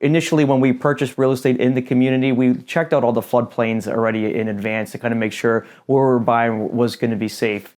Initially, when we purchased real estate in the community, we checked out all the floodplains already in advance to kind of make sure where we were buying was going to be safe.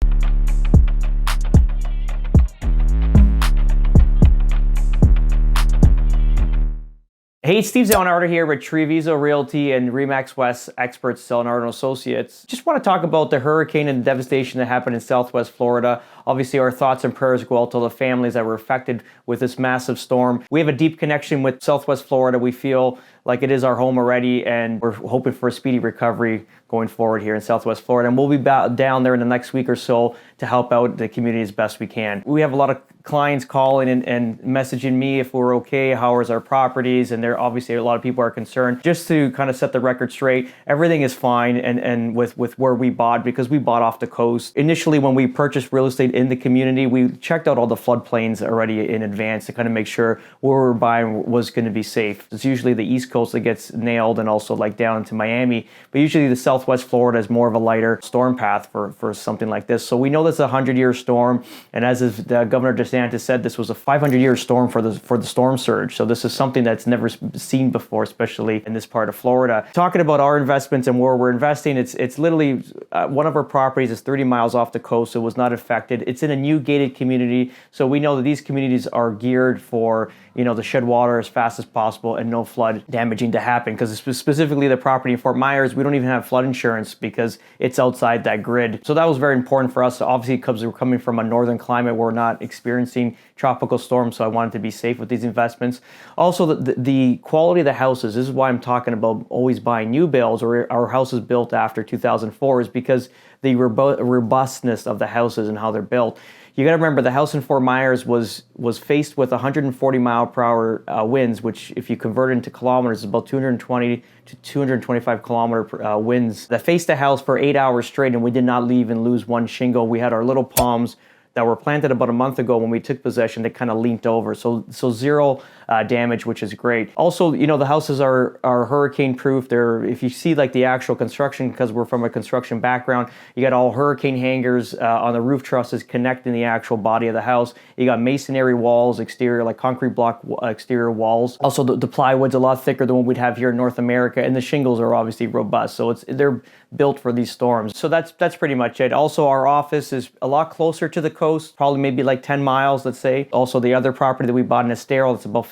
Hey, it's Steve Zelenardo here with Treviso Realty and Remax West experts, Zelenardo & Associates. Just want to talk about the hurricane and the devastation that happened in Southwest Florida. Obviously, our thoughts and prayers go out to the families that were affected with this massive storm. We have a deep connection with Southwest Florida. We feel like it is our home already, and we're hoping for a speedy recovery going forward here in Southwest Florida. And we'll be down there in the next week or so to help out the community as best we can. We have a lot of clients calling and messaging me if we're okay, how is our properties, and there obviously a lot of people are concerned. Just to kind of set the record straight, everything is fine and with where we bought, because we bought off the coast. Initially, when we purchased real estate in the community, we checked out all the floodplains already in advance to kind of make sure where we were buying was going to be safe. It's usually the East Coast that gets nailed, and also like down into Miami, but usually the Southwest Florida is more of a lighter storm path for something like this. So we know this is a 100-year storm, and as the Governor DeSantis said, this was a 500-year storm for the storm surge. So this is something that's never seen before, especially in this part of Florida. Talking about our investments and where we're investing, it's literally one of our properties is 30 miles off the coast, so it was not affected. It's in a new gated community, so we know that these communities are geared for, to shed water as fast as possible and no flood damaging to happen. Because specifically the property in Fort Myers, we don't even have flood insurance because it's outside that grid. So that was very important for us, obviously, because we're coming from a northern climate. We're not experiencing tropical storms, so I wanted to be safe with these investments. Also, the quality of the houses, this is why I'm talking about always buying new builds or our houses built after 2004, is because the robustness of the houses and how they're built. You got to remember, the house in Fort Myers was faced with 140 mile per hour winds, which if you convert it into kilometers is about 220 to 225 kilometer winds that faced the house for 8 hours straight, and we did not leave and lose one shingle. We had our little palms that were planted about a month ago when we took possession. They kind of leaned over, so zero damage, which is great. Also, the houses are hurricane proof. If you see like the actual construction, because we're from a construction background, you got all hurricane hangers on the roof trusses connecting the actual body of the house. You got masonry walls, exterior, like concrete block exterior walls. Also, the plywood's a lot thicker than what we'd have here in North America, and the shingles are obviously robust, so they're built for these storms. So that's pretty much it. Also, our office is a lot closer to the coast, probably maybe like 10 miles, let's say. Also, the other property that we bought in Estero, it's about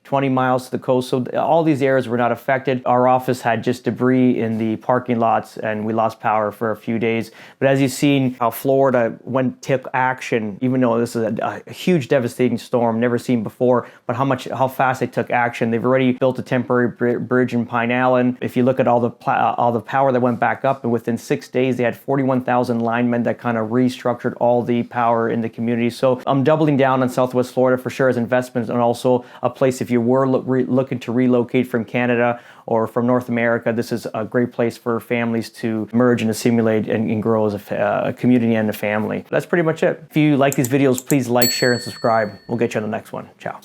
20 miles to the coast. So all these areas were not affected. Our office had just debris in the parking lots, and we lost power for a few days. But as you've seen how Florida took action, even though this is a huge devastating storm, never seen before, but how fast they took action. They've already built a temporary bridge in Pine Island. If you look at all the power that went back up, and within 6 days, they had 41,000 linemen that kind of restructured all the power in the community. So I'm doubling down on Southwest Florida for sure as investments, and also a place if you were looking to relocate from Canada or from North America, this is a great place for families to merge and assimilate and grow as a community and a family. That's pretty much it. If you like these videos, please like, share, and subscribe. We'll get you on the next one. Ciao.